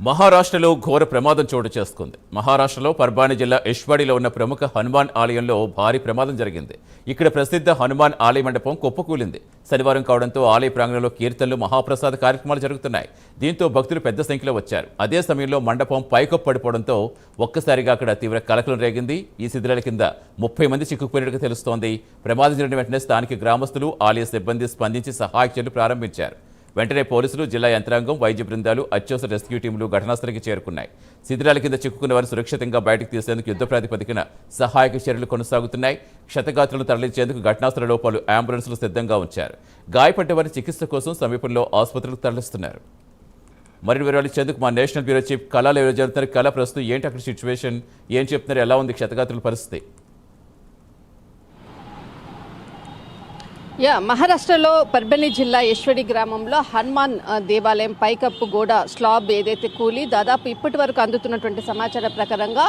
మహారాష్ట్రలో ఘోర ప్రమాదం చోటు చేసుకుంది. మహారాష్ట్రలో పర్బాని జిల్లా యశ్వాడిలో ఉన్న ప్రముఖ హనుమాన్ ఆలయంలో భారీ ప్రమాదం జరిగింది. ఇక్కడ ప్రసిద్ధ హనుమాన్ ఆలయ మండపం కుప్పకూలింది. శనివారం కావడంతో ఆలయ ప్రాంగణంలో కీర్తనలు, మహాప్రసాద కార్యక్రమాలు జరుగుతున్నాయి. దీంతో భక్తులు పెద్ద సంఖ్యలో వచ్చారు. అదే సమయంలో మండపం పైకప్పు పడిపోవడంతో ఒక్కసారిగా అక్కడ తీవ్ర కలకలం రేగింది. ఈ శిథిలాల కింద 30 మంది చిక్కుకుపోయినట్టుగా తెలుస్తోంది. ప్రమాదం జరిగిన వెంటనే స్థానిక గ్రామస్తులు, ఆలయ సిబ్బంది స్పందించి సహాయక చర్యలు ప్రారంభించారు. వెంటనే పోలీసులు, జిల్లా యంత్రాంగం, వైద్య బృందాలు, అత్యవసర రెస్క్యూ టీంలు ఘటనాస్థలికి చేరుకున్నాయి. శిథిలాల కింద చిక్కుకున్న వారు సురక్షితంగా బయటకు తీసేందుకు యుద్ధ ప్రాతిపదికన సహాయక చర్యలు కొనసాగుతున్నాయి. క్షతగాత్రులను తరలించేందుకు ఘటనాస్థలంలో పలు అంబులెన్సులు సిద్ధంగా ఉంచారు. గాయపడ్డ వారి చికిత్స కోసం సమీపంలో ఆసుపత్రులకు తరలిస్తున్నారు. మరిన్ని వివరాలు ఇచ్చేందుకు మా నేషనల్ బ్యూరో చీఫ్ కళాలో జరుగుతున్నారు. కళ, ప్రస్తుతం ఏంటి అక్కడ సిచ్యువేషన్, ఏం చెప్తున్నారు, ఎలా ఉంది క్షతగాత్రుల పరిస్థితి? మహారాష్ట్రలో పర్బని జిల్లా యశ్వడి గ్రామంలో హనుమాన్ దేవాలయం పైకప్పు గోడ స్లాబ్ ఏదైతే కూలి దాదాపు ఇప్పటి వరకు అందుతున్నటువంటి సమాచారం ప్రకారంగా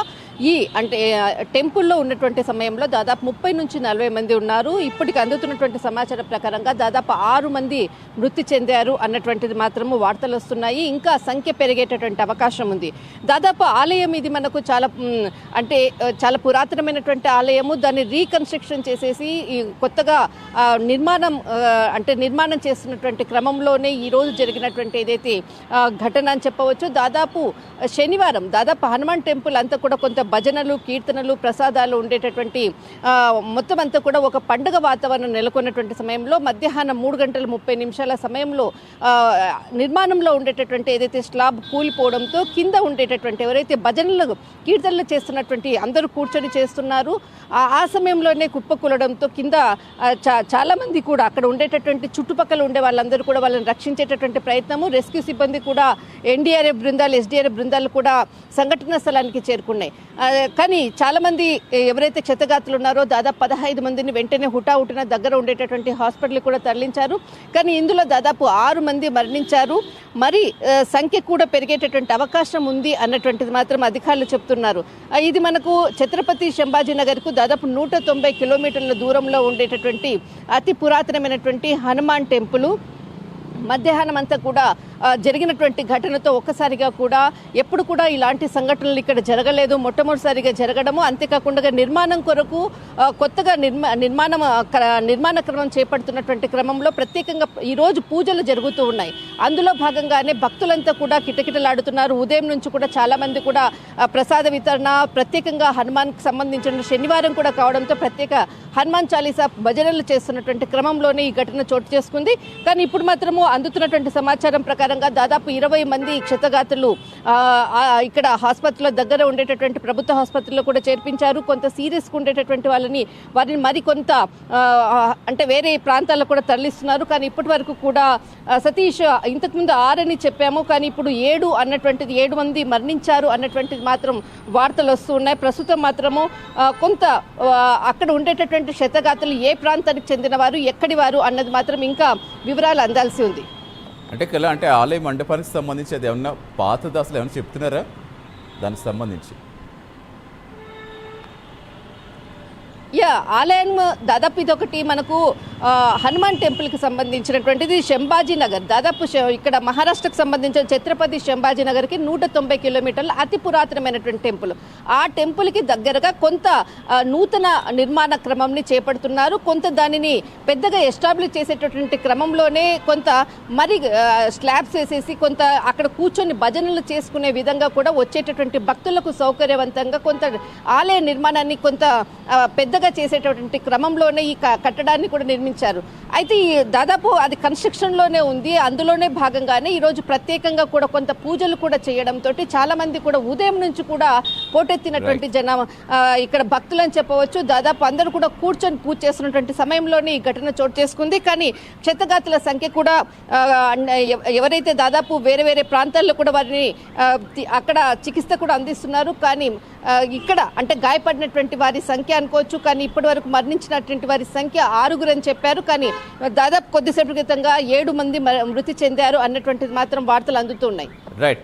టెంపుల్లో ఉన్నటువంటి సమయంలో దాదాపు 30 నుంచి 40 మంది ఉన్నారు. ఇప్పటికి అందుతున్నటువంటి సమాచారం ప్రకారంగా దాదాపు 6 మంది మృతి చెందారు అన్నటువంటిది మాత్రము వార్తలు వస్తున్నాయి. ఇంకా సంఖ్య పెరిగేటటువంటి అవకాశం ఉంది. దాదాపు ఆలయం ఇది మనకు చాలా పురాతనమైనటువంటి ఆలయము. దాన్ని రీకన్స్ట్రక్షన్ చేసేసి కొత్తగా నిర్మాణం చేస్తున్నటువంటి క్రమంలోనే ఈరోజు జరిగినటువంటి ఏదైతే ఘటన అని చెప్పవచ్చు. దాదాపు శనివారం హనుమాన్ టెంపుల్ అంతా కూడా కొంత భజనలు, కీర్తనలు, ప్రసాదాలు ఉండేటటువంటి మొత్తం అంతా కూడా ఒక పండుగ వాతావరణం నెలకొన్నటువంటి సమయంలో మధ్యాహ్నం 3:30 సమయంలో నిర్మాణంలో ఉండేటటువంటి ఏదైతే స్లాబ్ కూలిపోవడంతో కింద ఉండేటటువంటి ఎవరైతే భజనలు, కీర్తనలు చేస్తున్నటువంటి అందరూ కూర్చొని చేస్తున్నారు. ఆ సమయంలోనే కుప్పకూలడంతో కింద చాలా మంది కూడా అక్కడ ఉండేటటువంటి చుట్టుపక్కల ఉండే వాళ్ళందరూ కూడా వాళ్ళని రక్షించేటటువంటి ప్రయత్నము, రెస్క్యూ సిబ్బంది కూడా ఎన్డీఆర్ఎఫ్ బృందాలు, ఎస్డీఆర్ఎఫ్ బృందాలు కూడా సంఘటన స్థలానికి చేరుకున్నాయి. కానీ చాలా మంది ఎవరైతే క్షతగాత్రులు ఉన్నారో దాదాపు 15 మందిని వెంటనే హుటాహుటిన దగ్గర ఉండేటటువంటి హాస్పిటల్ కూడా తరలించారు. కానీ ఇందులో దాదాపు 6 మంది మరణించారు. మరి సంఖ్య కూడా పెరిగేటటువంటి అవకాశం ఉంది అన్నటువంటిది మాత్రం అధికారులు చెప్తున్నారు. ఇది మనకు ఛత్రపతి సంభాజీనగర్కు దాదాపు 190 కిలోమీటర్ల దూరంలో ఉండేటటువంటి అతి పురాతనమైనటువంటి హనుమాన్ టెంపుల్. మధ్యాహ్నం అంతా కూడా జరిగినటువంటి ఘటనతో ఒక్కసారిగా కూడా ఎప్పుడు కూడా ఇలాంటి సంఘటనలు ఇక్కడ జరగలేదు. మొట్టమొదటిసారిగా జరగడము, అంతేకాకుండా నిర్మాణం కొరకు కొత్తగా నిర్మాణ క్రమం చేపడుతున్నటువంటి క్రమంలో ప్రత్యేకంగా ఈరోజు పూజలు జరుగుతూ ఉన్నాయి. అందులో భాగంగానే భక్తులంతా కూడా కిటకిటలాడుతున్నారు. ఉదయం నుంచి కూడా చాలామంది కూడా ప్రసాద వితరణ, ప్రత్యేకంగా హనుమాన్కి సంబంధించిన శనివారం కూడా కావడంతో ప్రత్యేక హనుమాన్ చాలీసా భజనలు చేస్తున్నటువంటి క్రమంలోనే ఈ ఘటన చోటు చేసుకుంది. కానీ ఇప్పుడు మాత్రము అందుతున్నటువంటి సమాచారం ప్రకారం దాదాపు 20 మంది క్షతగాత్రులు ఇక్కడ ఆసుపత్రిలో దగ్గర ఉండేటటువంటి ప్రభుత్వ ఆసుపత్రిలో కూడా చేర్పించారు. కొంత సీరియస్గా ఉండేటటువంటి వారిని మరికొంత వేరే ప్రాంతాల్లో కూడా తరలిస్తున్నారు. కానీ ఇప్పటి వరకు కూడా సతీష్, ఇంతకుముందు 6 అని చెప్పాము, కానీ ఇప్పుడు 7 మంది మరణించారు అన్నటువంటిది మాత్రం వార్తలు వస్తున్నాయి. ప్రస్తుతం మాత్రము కొంత అక్కడ ఉండేటటువంటి క్షతగాత్రులు ఏ ప్రాంతానికి చెందినవారు, ఎక్కడి వారు అన్నది మాత్రం ఇంకా వివరాలు అందాల్సి ఉంది. అంటే ఆలయ మండపానికి సంబంధించి అది ఏమన్నా పాత దశలు ఏమైనా చెప్తున్నారా దానికి సంబంధించి? ఆలయం దాదాపు ఇదొకటి మనకు హనుమాన్ టెంపుల్కి సంబంధించినటువంటిది. సంభాజీనగర్ దాదాపు ఇక్కడ మహారాష్ట్రకు సంబంధించిన ఛత్రపతి సంభాజీనగర్కి 190 కిలోమీటర్ల అతి పురాతనమైనటువంటి టెంపుల్. ఆ టెంపుల్కి దగ్గరగా కొంత నూతన నిర్మాణ క్రమంని చేపడుతున్నారు. కొంత దానిని పెద్దగా ఎస్టాబ్లిష్ చేసేటటువంటి క్రమంలోనే కొంత స్లాబ్స్ వేసేసి కొంత అక్కడ కూర్చొని భజనలు చేసుకునే విధంగా కూడా వచ్చేటటువంటి భక్తులకు సౌకర్యవంతంగా కొంత ఆలయ నిర్మాణాన్ని కొంత పెద్దగా చేసేటటువంటి క్రమంలోనే ఈ కట్టడాన్ని కూడా నిర్మించారు. అయితే దాదాపు అది కన్స్ట్రక్షన్లోనే ఉంది. అందులోనే భాగంగానే ఈరోజు ప్రత్యేకంగా కూడా కొంత పూజలు కూడా చేయడంతో చాలా మంది కూడా ఉదయం నుంచి కూడా పోటెత్తినటువంటి జనం ఇక్కడ భక్తులని చెప్పవచ్చు. దాదాపు అందరూ కూడా కూర్చొని పూజ చేస్తున్నటువంటి సమయంలోనే ఈ ఘటన చోటు చేసుకుంది. కానీ క్షతగాత్రుల సంఖ్య కూడా ఎవరైతే దాదాపు వేరే ప్రాంతాల్లో కూడా వారిని అక్కడ చికిత్స కూడా అందిస్తున్నారు. కానీ ఇక్కడ గాయపడినటువంటి వారి సంఖ్య అనుకోవచ్చు. కానీ ఇప్పటి వరకు మరణించినటువంటి వారి సంఖ్య 6 అని చెప్పారు. కానీ దాదాపు కొద్దిసేపు క్రితంగా 7 మంది మృతి చెందారు అన్నటువంటిది మాత్రం వార్తలు అందుతున్నాయి. రైట్.